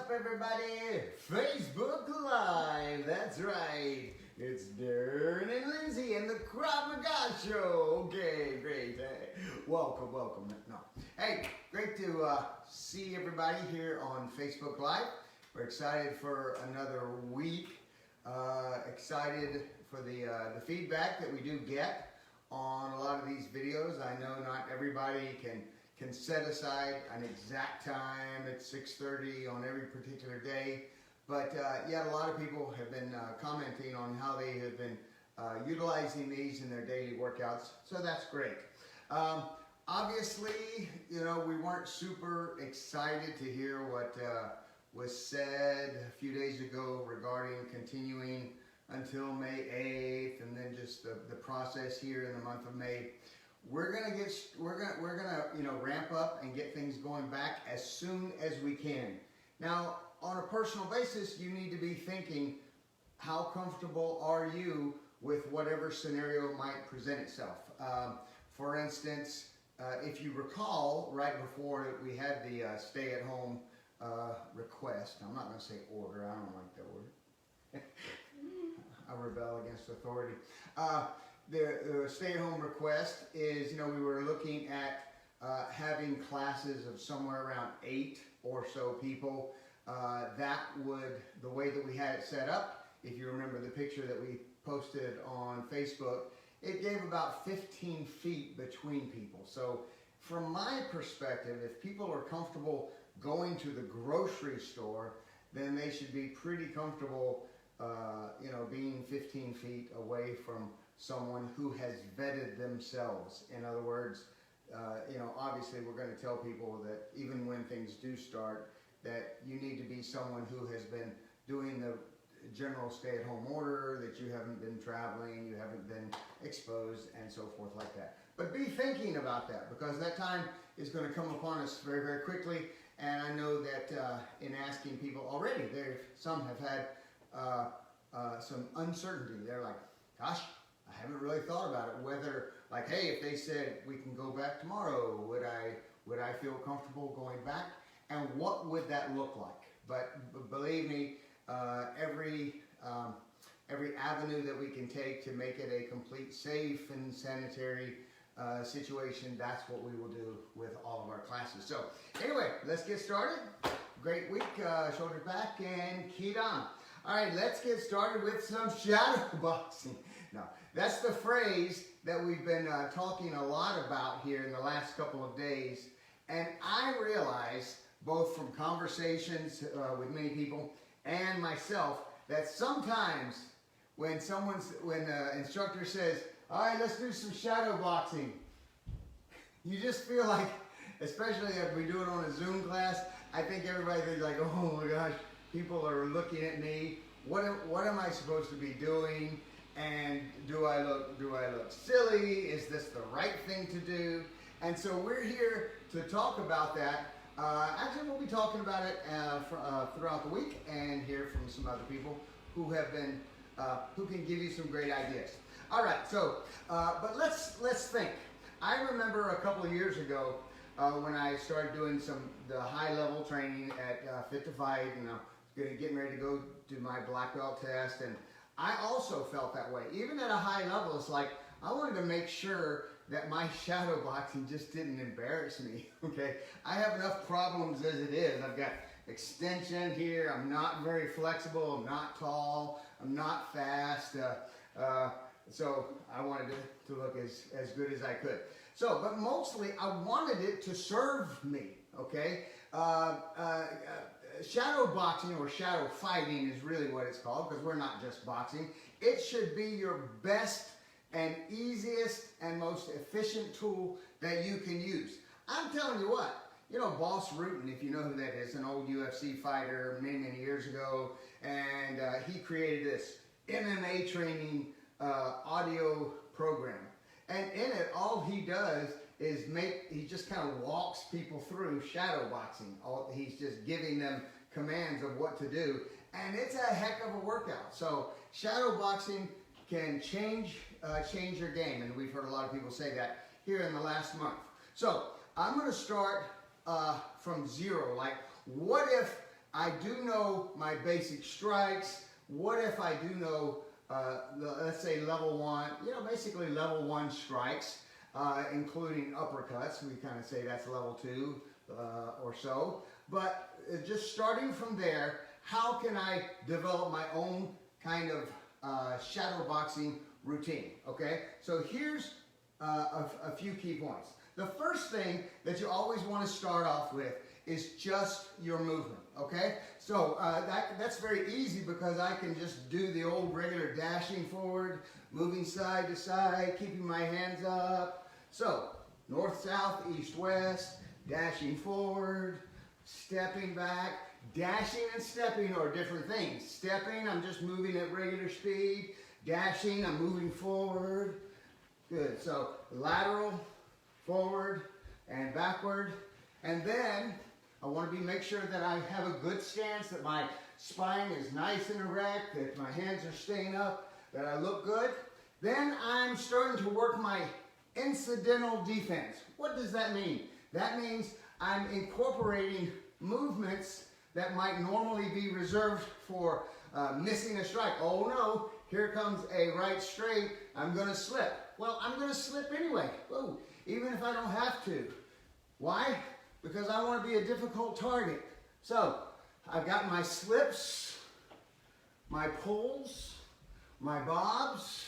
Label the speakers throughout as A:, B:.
A: up, everybody? Facebook Live, that's right. It's Darren and Lindsay and the Krav Maga Show. Okay, great. Hey, welcome. No. Hey, great to see everybody here on Facebook Live. We're excited for another week. Excited for the feedback that we do get on a lot of these videos. I know not everybody can set aside an exact time at 6:30 on every particular day, but yet a lot of people have been commenting on how they have been utilizing these in their daily workouts, so that's great. Obviously, you know, we weren't super excited to hear what was said a few days ago regarding continuing until May 8th, and then just the process here in the month of May. We're gonna ramp up and get things going back as soon as we can. Now, on a personal basis, you need to be thinking, how comfortable are you with whatever scenario might present itself? For instance, if you recall, right before we had the stay-at-home request, I'm not gonna say order, I don't like that word. I rebel against authority. The stay-at-home request is, you know, we were looking at having classes of somewhere around 8 or so people. That would, the way that we had it set up, if you remember the picture that we posted on Facebook, it gave about 15 feet between people. So from my perspective, if people are comfortable going to the grocery store, then they should be pretty comfortable you know, being 15 feet away from someone who has vetted themselves. In other words, you know, obviously we're going to tell people that even when things do start, that you need to be someone who has been doing the general stay-at-home order, that you haven't been traveling, you haven't been exposed, and so forth like that. But be thinking about that, because that time is going to come upon us very, very quickly. And I know that in asking people already, some have had some uncertainty. They're like, gosh, I haven't really thought about it. Whether, like, hey, if they said we can go back tomorrow, would I feel comfortable going back? And what would that look like? But believe me, every avenue that we can take to make it a complete safe and sanitary situation, that's what we will do with all of our classes. So anyway, let's get started. Great week, shoulders back and keep on. All right, let's get started with some shadow boxing. Now, that's the phrase that we've been talking a lot about here in the last couple of days. And I realize, both from conversations with many people and myself, that sometimes when the instructor says, all right, let's do some shadow boxing, you just feel like, especially if we do it on a Zoom class, I think everybody's like, oh my gosh, people are looking at me. What am I supposed to be doing? And do I look silly? Is this the right thing to do? And so we're here to talk about that. Actually, we'll be talking about it throughout the week, and hear from some other people who have been who can give you some great ideas. All right, so but let's think. I remember a couple of years ago when I started doing the high-level training at Fit to Fight, you know, getting ready to go do my black belt test, and I also felt that way. Even at a high level, it's like I wanted to make sure that my shadow boxing just didn't embarrass me. Okay, I have enough problems as it is. I've got extension here. I'm not very flexible. I'm not tall. I'm not fast. So I wanted to look as good as I could. So, but mostly I wanted it to serve me. Okay. Shadow boxing, or shadow fighting, is really what it's called, because we're not just boxing. It should be your best and easiest and most efficient tool that you can use. I'm telling you what, you know, Boss Rutan, if you know who that is, an old UFC fighter many years ago, and he created this MMA training audio program. And in it, all he does is he just kind of walks people through shadow boxing. He's just giving them commands of what to do, and it's a heck of a workout. So shadow boxing can change your game, and we've heard a lot of people say that here in the last month. So I'm going to start from zero. Like, what if I do know my basic strikes. What if I do know, let's say level 1, basically level 1 strikes, including uppercuts. We kind of say that's level 2 or so. But just starting from there, how can I develop my own kind of shadow boxing routine? Okay, so here's a few key points. The first thing that you always want to start off with is just your movement, okay? So that's very easy because I can just do the old regular dashing forward, moving side to side, keeping my hands up. So north, south, east, west, dashing forward, stepping back. Dashing and stepping are different things. Stepping, I'm just moving at regular speed. Dashing, I'm moving forward. Good, so lateral, forward, and backward. And then I want to make sure that I have a good stance, that my spine is nice and erect, that my hands are staying up, that I look good. Then I'm starting to work my incidental defense. What does that mean? That means I'm incorporating movements that might normally be reserved for missing a strike. Oh no, here comes a right straight, I'm going to slip. Well, I'm going to slip anyway, whoa, even if I don't have to. Why? Because I want to be a difficult target. So I've got my slips, my pulls, my bobs,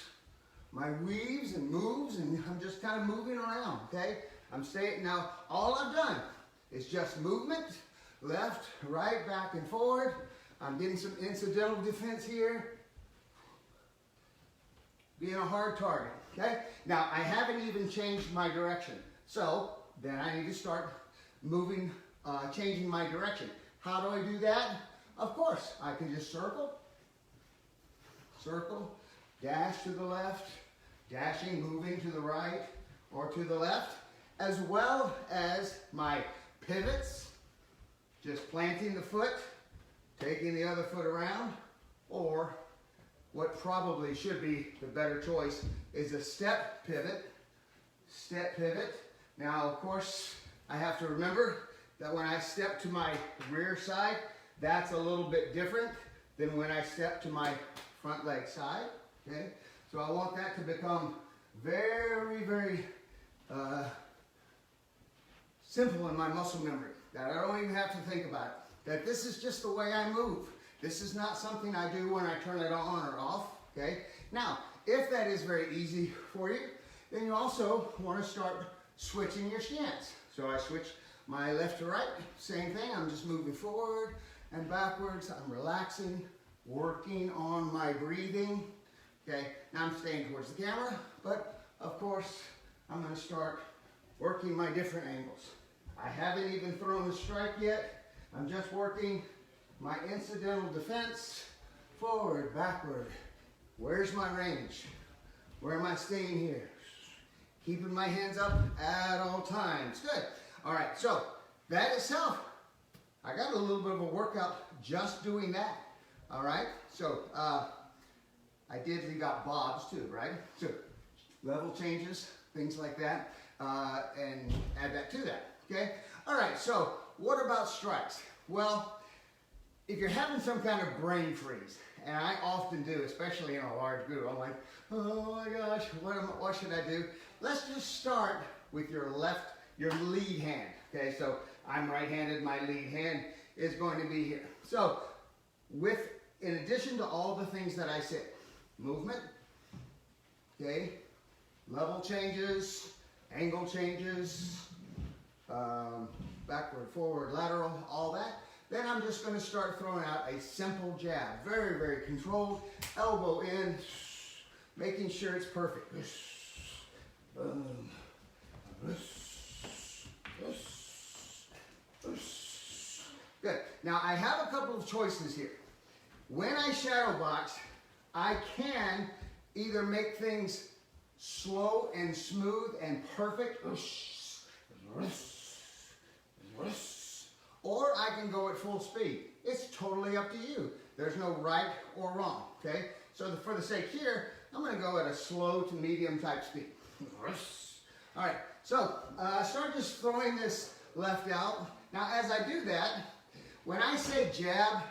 A: my weaves and moves, and I'm just kind of moving around, okay? I'm staying, now all I've done is just movement, left, right, back and forward. I'm getting some incidental defense here. Being a hard target, okay? Now, I haven't even changed my direction. So, then I need to start moving, changing my direction. How do I do that? Of course, I can just circle, circle, dash to the left, dashing, moving to the right or to the left, as well as my pivots, just planting the foot, taking the other foot around, or what probably should be the better choice is a step pivot. Step pivot. Now, of course, I have to remember that when I step to my rear side, that's a little bit different than when I step to my front leg side. Okay? So I want that to become very, very simple in my muscle memory, that I don't even have to think about it. That this is just the way I move. This is not something I do when I turn it on or off, okay? Now, if that is very easy for you, then you also want to start switching your stance. So I switch my left to right, same thing, I'm just moving forward and backwards, I'm relaxing, working on my breathing, okay? Now I'm staying towards the camera, but of course, I'm going to start working my different angles. I haven't even thrown a strike yet, I'm just working my incidental defense, forward, backward. Where's my range? Where am I staying here? Keeping my hands up at all times. Good. All right, so that itself, I got a little bit of a workout just doing that. All right, so I did leave out bobs too, right? So level changes, things like that, and add that to that, okay? All right, so what about strikes? Well, if you're having some kind of brain freeze, and I often do, especially in a large group, I'm like, oh my gosh, what should I do? Let's just start with your lead hand. Okay, so I'm right-handed, my lead hand is going to be here. So, in addition to all the things that I said, movement, okay, level changes, angle changes, backward, forward, lateral, all that. Then I'm just going to start throwing out a simple jab. Very, very controlled. Elbow in, making sure it's perfect. Good. Now I have a couple of choices here. When I shadow box, I can either make things slow and smooth and perfect, or I can go at full speed. It's totally up to you. There's no right or wrong, okay? So for the sake here, I'm gonna go at a slow to medium type speed. All right, so start just throwing this left out. Now as I do that, when I say jab,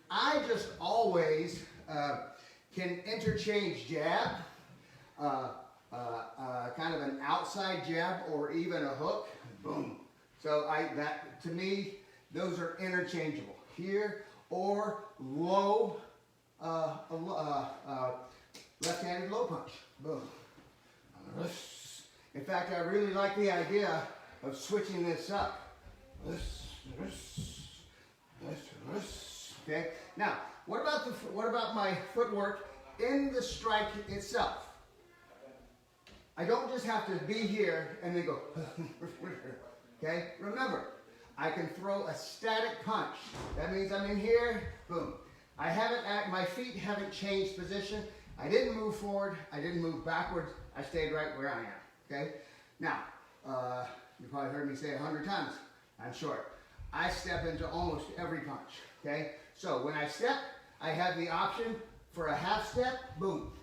A: I just always can interchange jab, kind of an outside jab or even a hook, boom. So to me, those are interchangeable. Here or low, left-handed low punch, boom. In fact, I really like the idea of switching this up. Okay. Now, what about my footwork in the strike itself? I don't just have to be here and then go. Okay. Remember, I can throw a static punch. That means I'm in here. Boom. My feet haven't changed position. I didn't move forward. I didn't move backwards. I stayed right where I am. Okay. Now, you probably heard me say 100 times. I'm short. I step into almost every punch. Okay. So when I step, I have the option for a half step. Boom.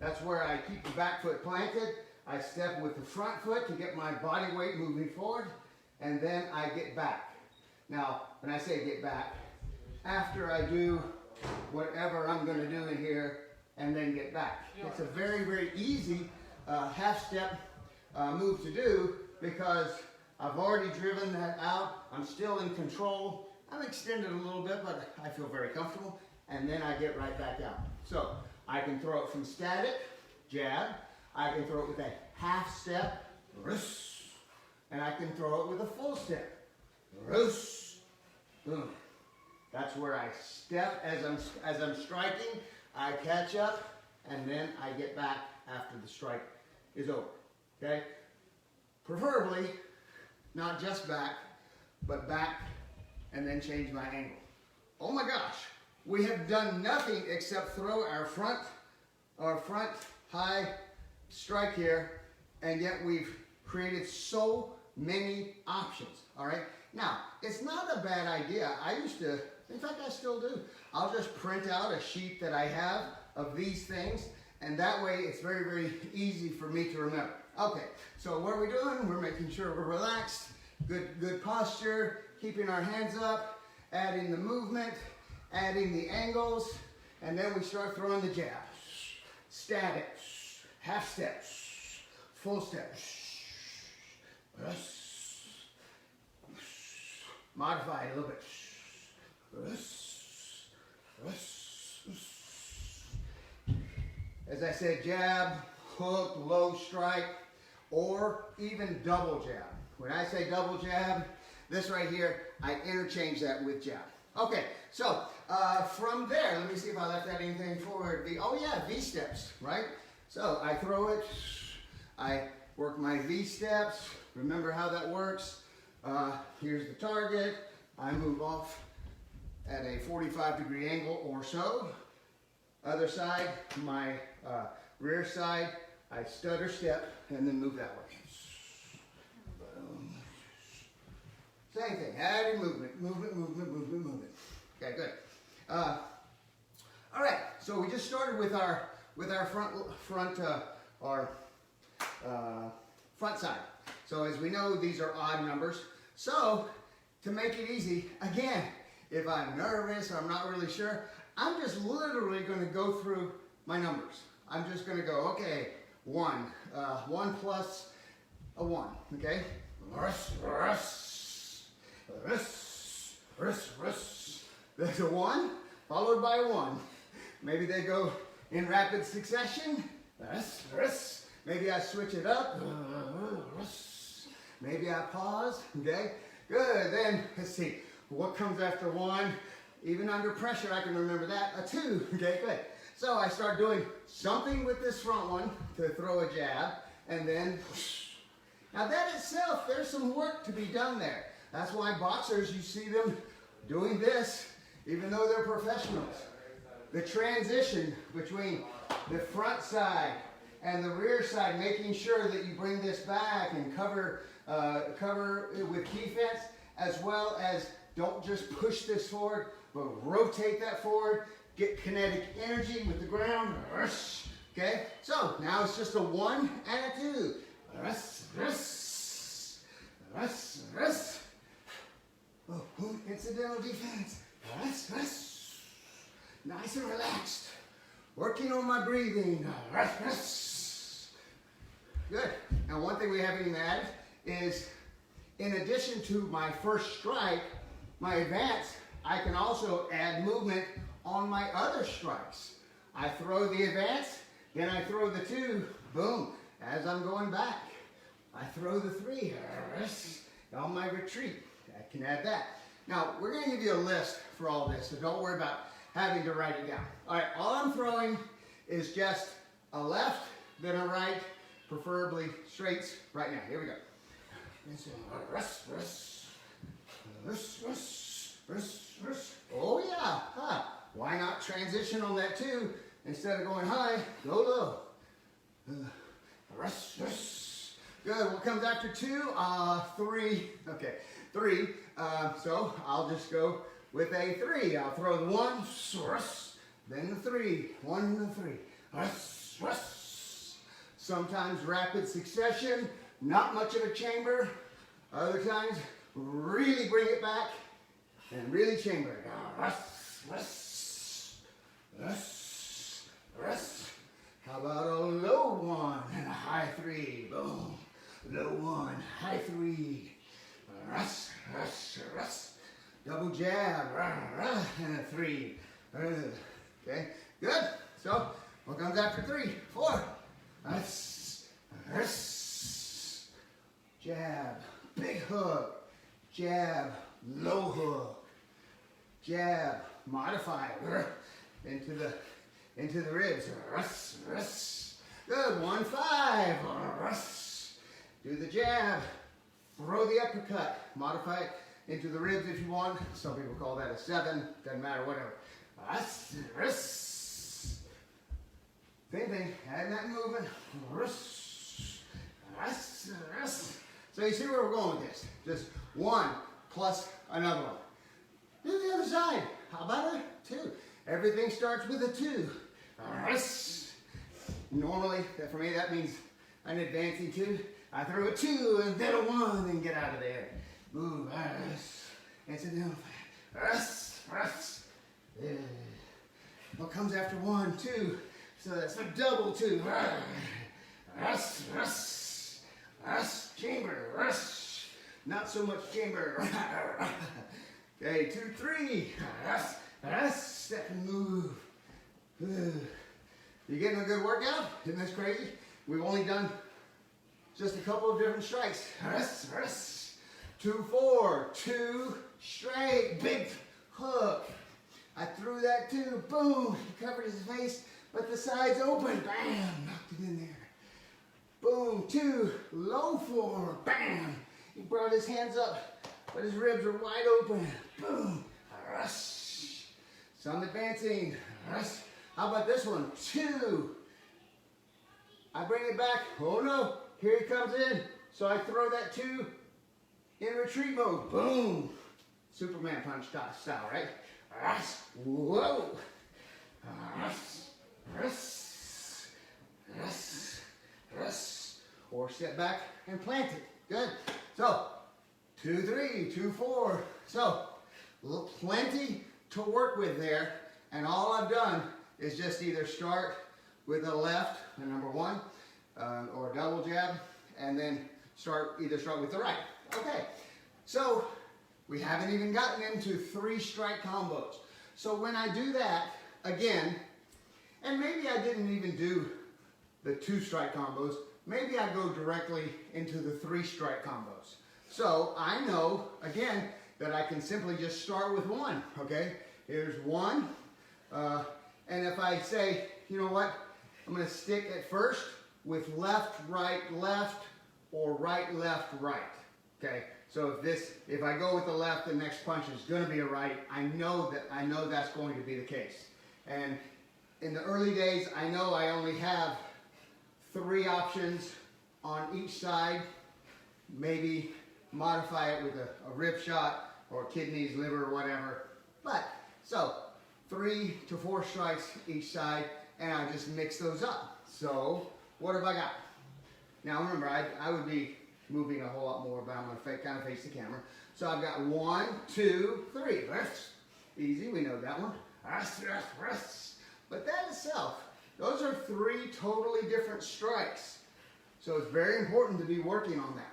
A: That's where I keep the back foot planted. I step with the front foot to get my body weight moving forward, and then I get back. Now, when I say get back, after I do whatever I'm going to do in here, and then get back. It's a very, very easy half step move to do because I've already driven that out. I'm still in control. I'm extended a little bit, but I feel very comfortable, and then I get right back out. So I can throw it from static, jab. I can throw it with a half step, and I can throw it with a full step, boom. That's where I step as I'm striking. I catch up, and then I get back after the strike is over. Okay? Preferably not just back, but back and then change my angle. Oh my gosh, we have done nothing except throw our front high strike here, and yet we've created so many options. All right. Now, it's not a bad idea. I used to, in fact, I still do. I'll just print out a sheet that I have of these things, and that way it's very, very easy for me to remember. Okay, so what are we doing? We're making sure we're relaxed, good posture, keeping our hands up, adding the movement, adding the angles, and then we start throwing the jab. Static, half step, full step. Modify it a little bit. As I said, jab, hook, low strike, or even double jab. When I say double jab, this right here, I interchange that with jab. Okay, so from there, let me see if I left out anything forward. Oh yeah, V steps, right? So I throw it, I work my V steps. Remember how that works. Here's the target. I move off at a 45-degree angle or so. Other side, my rear side, I stutter step and then move that way. Boom. Same thing, adding movement. Okay, good. All right, so we just started with our front side. So as we know, these are odd numbers. So to make it easy, again, if I'm nervous or I'm not really sure, I'm just literally going to go through my numbers. I'm just going to go, okay, 1 plus a 1, okay? There's a 1 followed by a 1. Maybe they go in rapid succession. Maybe I switch it up. Maybe I pause, okay? Good, then let's see. What comes after 1? Even under pressure, I can remember that. A 2, okay, good. So I start doing something with this front one to throw a jab, and then, now that itself, there's some work to be done there. That's why boxers, you see them doing this, even though they're professionals. The transition between the front side and the rear side, making sure that you bring this back and cover it with defense, as well as don't just push this forward, but rotate that forward, get kinetic energy with the ground. Okay, so now it's just a 1 and a 2. incidental defense. Nice and relaxed. Working on my breathing. Good. Now one thing we haven't even added is, in addition to my first strike, my advance, I can also add movement on my other strikes. I throw the advance, then I throw the 2, boom, as I'm going back. I throw the 3 on my retreat. I can add that. Now, we're going to give you a list for all this, so don't worry about having to write it down. All right, all I'm throwing is just a left, then a right, preferably straights right now. Here we go. Oh yeah, why not transition on that 2? Instead of going high, go low. Good, what comes after 2? 3, okay, 3. So I'll just go with a 3. I'll throw the 1, then the 3, 1, the 3. Sometimes rapid succession, not much of a chamber. Other times, really bring it back and really chamber it. How about a low 1 and a high 3? Boom. Low 1, high 3. Double jab and a 3. Okay, good. So, what comes after 3? 4. Jab, big hook, jab, low hook, jab, modify into the ribs. Good, 1, 5. Do the jab, throw the uppercut, modify it into the ribs if you want. Some people call that a 7, doesn't matter, whatever. Same thing, add that movement. So you see where we're going with this. Just 1 plus another one. Do the other side. How about a 2? Everything starts with a 2. Normally, for me, that means an advancing 2. I throw a 2 and then a 1 and get out of there. Move. Incidental. What comes after 1, 2? So that's a double 2. Chamber. Not so much chamber. Okay, 2, 3. Step and move. You getting a good workout? Isn't this crazy? We've only done just a couple of different strikes. 2, 4. 2 straight. Big hook. I threw that 2. Boom. He covered his face, but the sides open. Bam. Knocked it in there. Boom. 2. Low 4. Bam. He brought his hands up, but his ribs are wide open. Boom. Some advancing. How about this one? 2. I bring it back. Oh no. Here he comes in. So I throw that 2 in retreat mode. Boom. Superman punch style, right? Whoa. Or step back and plant it. Good. So, 2, 3, 2, 4. So, plenty to work with there. And all I've done is just either start with a left, the number 1, or a double jab, and then either start with the right. Okay. So, we haven't even gotten into 3 strike combos. So when I do that, again, and maybe I didn't even do the 2 strike combos, maybe I go directly into the 3 strike combos. So I know, again, that I can simply just start with 1, okay? Here's 1, and if I say, you know what, I'm gonna stick at first with left, left, or right, left, right, okay? So if I go with the left, the next punch is going to be a right. I know that's going to be the case. And in the early days, I know I only have 3 options on each side. Maybe modify it with a rib shot or kidneys, liver, whatever. But so 3 to 4 strikes each side, and I just mix those up. So what have I got? Now remember, I would be moving a whole lot more, but I'm going to kind of face the camera. So I've got 1, 2, 3. Easy, we know that one. But that itself, those are 3 totally different strikes. So it's very important to be working on that.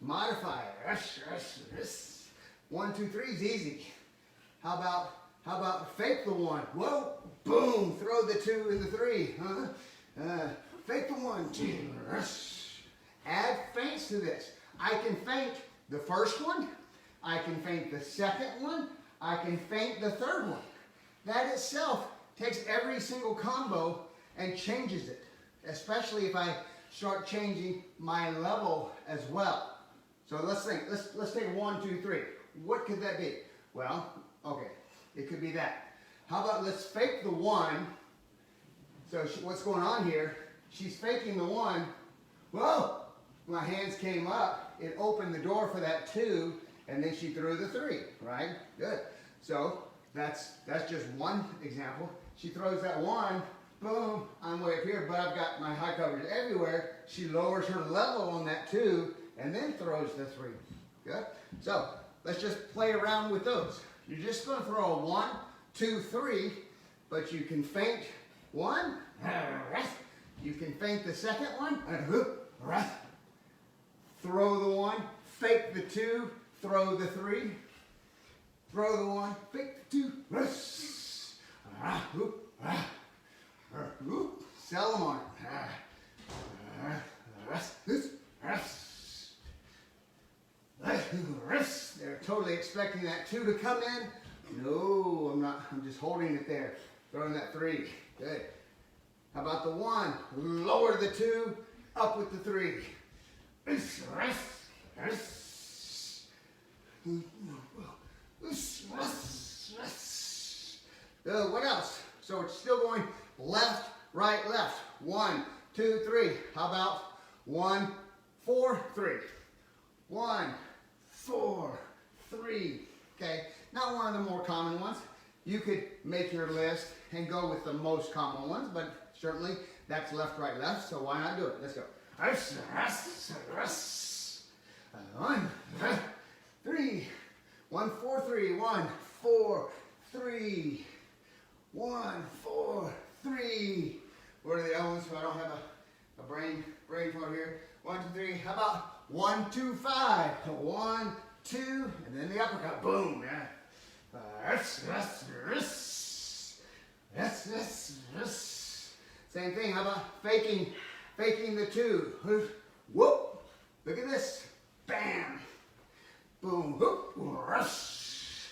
A: Modify it. 1, 2, 3 is easy. How about fake the 1? Whoa, boom, throw the 2 and the 3. Fake the 1, 2. Add feints to this. I can feint the first one. I can feint the second one. I can feint the third one. That itself takes every single combo and changes it, especially if I start changing my level as well. So let's think. Let's take 1, 2, 3. What could that be? Well, okay, it could be that. How about let's fake the 1. So what's going on here? She's faking the 1. Whoa! My hands came up. It opened the door for that 2, and then she threw the 3. Right? Good. So that's just one example. She throws that 1. Boom! I'm way up here, but I've got my high coverage everywhere. She lowers her level on that 2, and then throws the 3. Good. So let's just play around with those. You're just going to throw a 1, 2, 3, but you can feint 1. You can feint the second one. Throw the 1, fake the 2, throw the 3. Throw the 1, fake the 2. Sell them on it. They're totally expecting that 2 to come in. No, I'm not. I'm just holding it there. Throwing that 3. Good. How about the 1? Lower the 2, up with the 3. What else? So it's still going left, right, left. 1, 2, 3. How about 1, 4, 3? 1, 4, 3. Okay, not one of the more common ones. You could make your list and go with the most common ones, but certainly that's left, right, left, so why not do it? Let's go. 1, 3. 1, 4, 3. 1, 4, 3. 1, 4, 3. What are the other ones? So I don't have a brain part here. 1, 2, 3. How about 1, 2, 5? 1, 2, and then the uppercut. Boom. Yeah. Same thing. How about faking the 2? Whoop. Look at this. Bam. Boom. Whoop. Rush.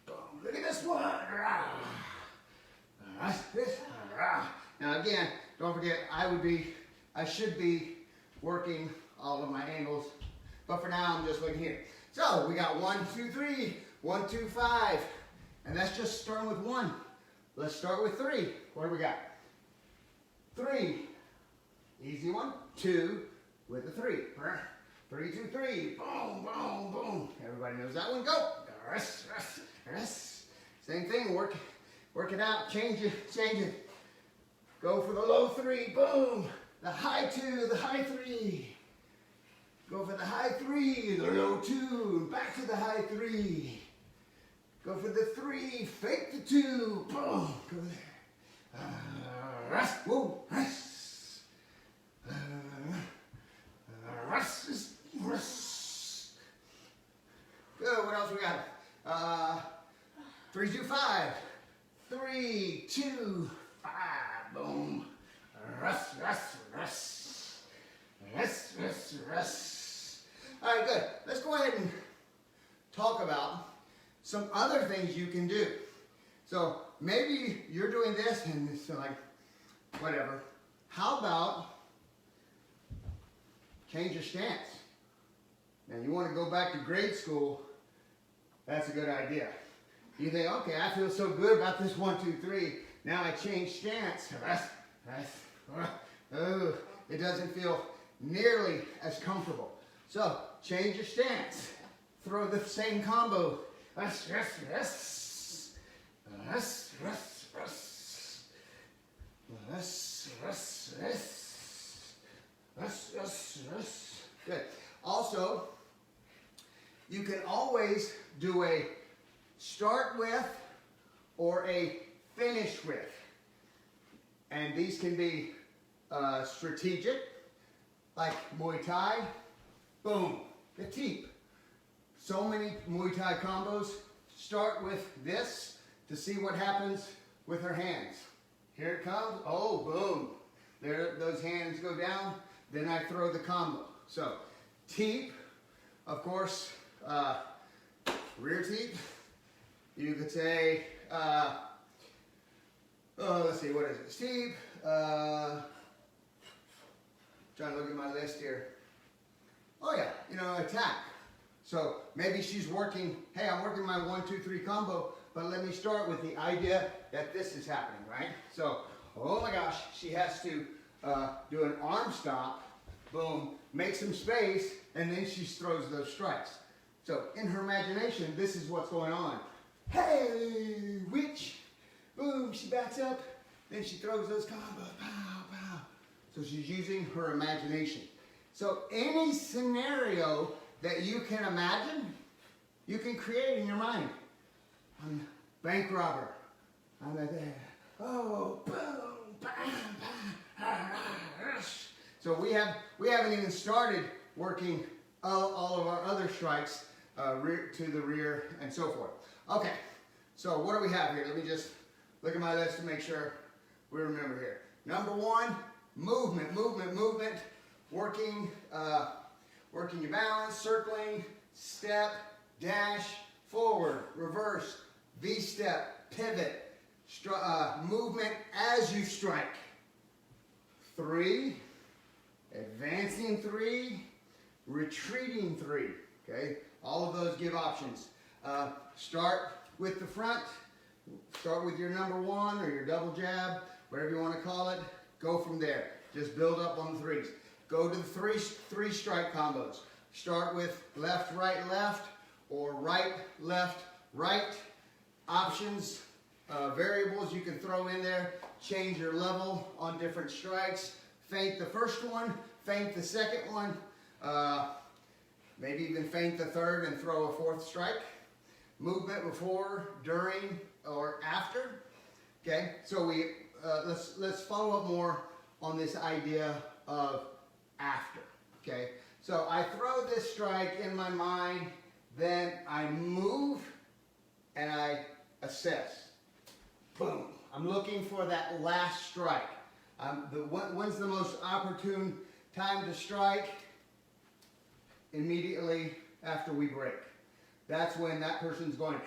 A: Boom. Look at this one. Now again, don't forget, I should be working all of my angles, but for now I'm just looking here. So we got 1, 2, 3, 1, 2, 5, and that's just starting with 1. Let's start with 3. What do we got? 3, easy one. 2 with the 3. 3, 2, 3. Boom, boom, boom. Everybody knows that one. Go. Same thing. Work it out. Change it. Go for the low 3. Boom. The high 2. The high 3. Go for the high 3. The low 2. Back to the high 3. Go for the 3. Fake the 2. Boom. Go there. Whoa. Good. What else we got? 3, 2, 5. 3, 2, 5. Boom. Rest. All right, good. Let's go ahead and talk about some other things you can do. So maybe you're doing this and it's like, whatever. How about change your stance? Now you want to go back to grade school, that's a good idea. You think, okay, I feel so good about this 1, 2, 3. Now I change stance. It doesn't feel nearly as comfortable. So change your stance. Throw the same combo. Good. Also, You can always do a start with or a finish with. And these can be strategic, like Muay Thai, boom, the teep. So many Muay Thai combos start with this to see what happens with her hands. Here it comes, oh, boom. There, those hands go down, then I throw the combo. So, teep, of course, rear teep. You could say, let's see, what is it? Teep, trying to look at my list here. Oh yeah, you know, attack. So maybe she's working, hey, I'm working my 1, 2, 3 combo, but let me start with the idea that this is happening, right? So, oh my gosh, she has to do an arm stop, boom, make some space, and then she throws those strikes. So in her imagination, this is what's going on. Hey, witch, boom, she backs up, then she throws those combos, pow, pow. So she's using her imagination. So any scenario that you can imagine, you can create in your mind. I'm a bank robber. I'm there. Oh, boom, bam, bam. So we haven't even started working all of our other strikes to the rear and so forth. Okay, so what do we have here? Let me just look at my list to make sure we remember here. Number 1, movement, movement, movement. Working your balance, circling, step, dash, forward, reverse, V-step, pivot, movement as you strike. 3, advancing 3, retreating 3. Okay, all of those give options. Start with the front, start with your number 1 or your double jab, whatever you want to call it. Go from there. Just build up on the 3s. Go to the three strike combos. Start with left, left, or right, left, right. Options, variables you can throw in there. Change your level on different strikes. Feint the first one, feint the second one. Maybe even feint the third and throw a 4th strike. Movement before, during, or after. Okay, so we let's follow up more on this idea of after. Okay, so I throw this strike in my mind, then I move and I assess. Boom. I'm looking for that last strike. When's the most opportune time to strike? Immediately after we break. That's when that person's going,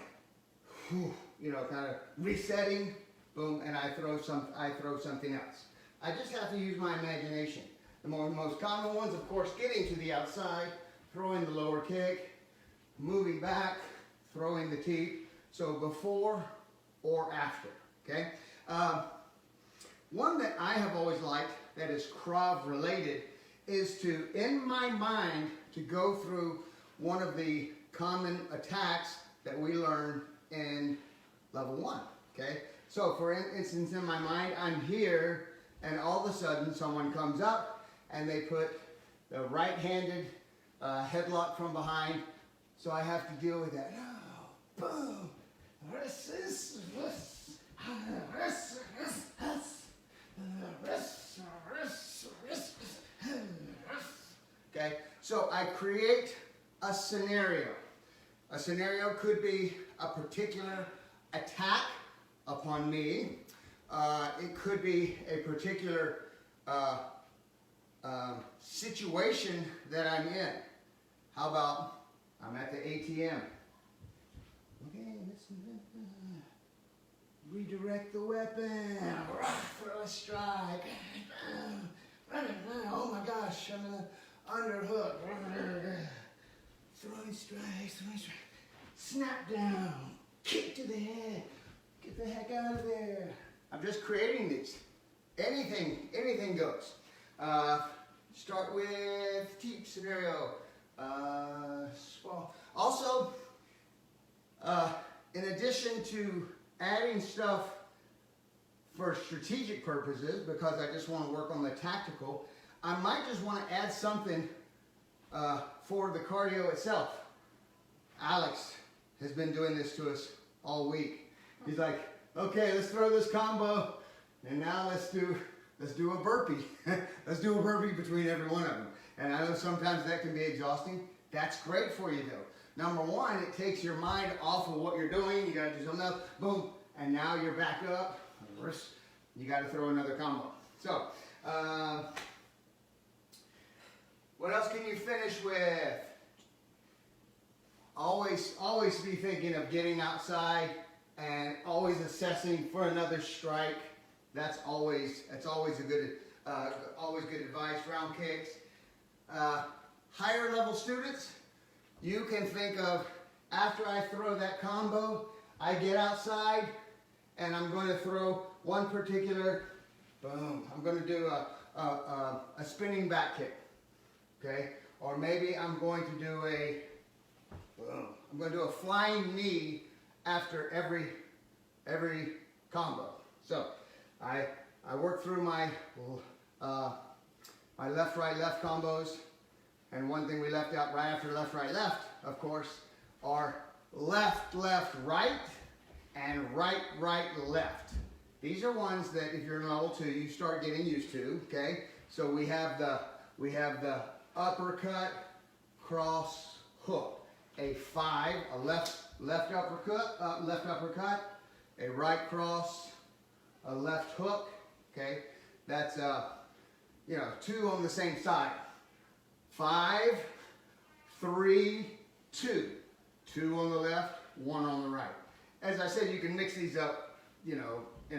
A: whew, you know, kind of resetting. Boom, and I throw something else. I just have to use my imagination. The most common ones, of course, getting to the outside, throwing the lower kick, moving back, throwing the teep. So before or after, okay? One that I have always liked that is Krav related is to, in my mind, to go through one of the common attacks that we learn in level 1, okay? So for instance, in my mind, I'm here and all of a sudden someone comes up and they put the right-handed headlock from behind, so I have to deal with that. Oh, boom. Okay, so I create a scenario. A scenario could be a particular attack upon me. It could be a particular situation that I'm in. How about I'm at the ATM. Okay, redirect the weapon. Throw a strike. Oh my gosh, I'm in an underhook. Throwing strikes. Snap down. Kick to the head. Get the heck out of there. I'm just creating these. Anything goes. Start with teep scenario. Also, in addition to adding stuff for strategic purposes, because I just want to work on the tactical, I might just want to add something for the cardio itself. Alex has been doing this to us all week. He's like, okay, let's throw this combo, and now let's do a burpee. Let's do a burpee between every one of them. And I know sometimes that can be exhausting. That's great for you though. Number one, it takes your mind off of what you're doing. You gotta do something else, boom, and now you're back up. You gotta throw another combo. So, what else can you finish with? Always be thinking of getting outside and always assessing for another strike. That's always a good advice. Round kicks. Higher level students, you can think of, after I throw that combo, I get outside and I'm going to throw one particular, boom, I'm going to do a spinning back kick, okay? Or maybe I'm going to do I'm going to do a flying knee after every combo. So I work through my my left, right, left combos. And one thing we left out right after left, right, left, of course, are left, left, right, and right, right, left. These are ones that if you're in level 2, you start getting used to, okay? So we have the uppercut, cross, hook. A 5, a left uppercut, a right cross, a left hook, okay? That's 2 on the same side. 5, 3, 2. 2 on the left, 1 on the right. As I said, you can mix these up, in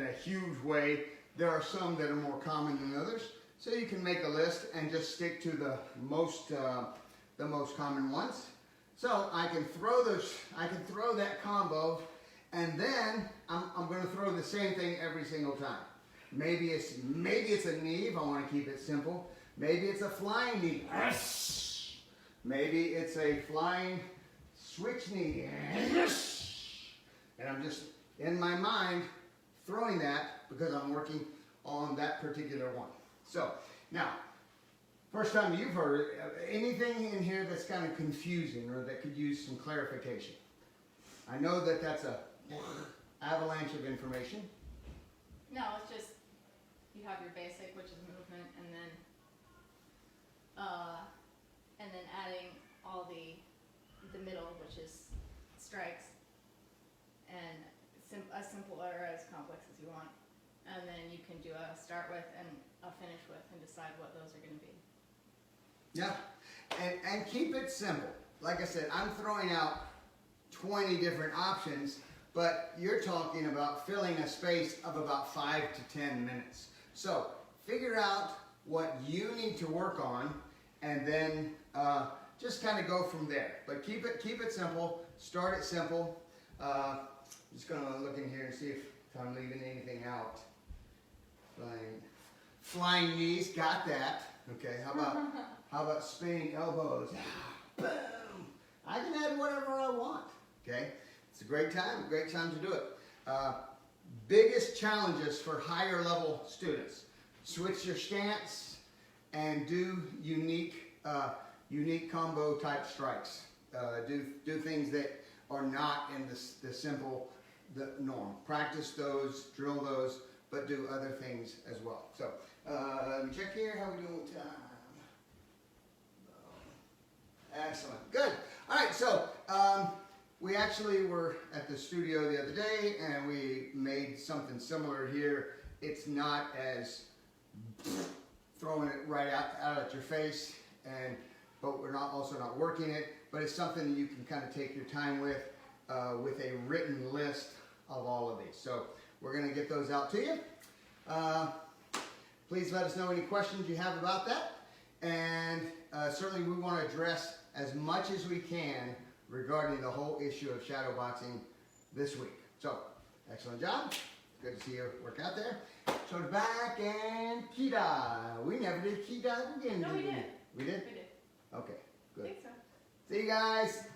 A: a huge way. There are some that are more common than others, so you can make a list and just stick to the most common ones. So I can throw that combo, and then I'm going to throw the same thing every single time. Maybe it's a knee if I want to keep it simple. Maybe it's a flying knee. Maybe it's a flying switch knee. And I'm just, in my mind, throwing that because I'm working on that particular one. So, now, first time you've heard it, anything in here that's kind of confusing or that could use some clarification? I know that that's a avalanche of information.
B: No, it's just, you have your basic, which is movement, and then adding all the middle, which is strikes, and as simple or as complex as you want. And then you can do a start with and a finish with and decide what those are going to be.
A: Yeah, and keep it simple. Like I said, I'm throwing out 20 different options, but you're talking about filling a space of about 5 to 10 minutes. So figure out what you need to work on, and then just kind of go from there. But keep it simple. Start it simple. I'm just going to look in here and see if I'm leaving anything out. Flying knees, got that. Okay, how about spinning elbows? Boom! I can add whatever I want. Okay, it's a great time to do it. Biggest challenges for higher level students: switch your stance and do unique combo type strikes. Do things that are not in the norm. Practice those, drill those, but do other things as well. So let me check here. How we doing with time? Excellent. Good. All right. So we actually were at the studio the other day, and we made something similar here. It's not as throwing it right out at your face, but we're also not working it. But it's something that you can kind of take your time with a written list of all of these. So we're going to get those out to you. Please let us know any questions you have about that. And certainly we want to address as much as we can regarding the whole issue of shadow boxing this week. So, excellent job. Good to see you work out there. So the back and key dive. We never did key dive again.
B: No, we did.
A: We did?
B: We did.
A: Okay, good.
B: I think so.
A: See you guys.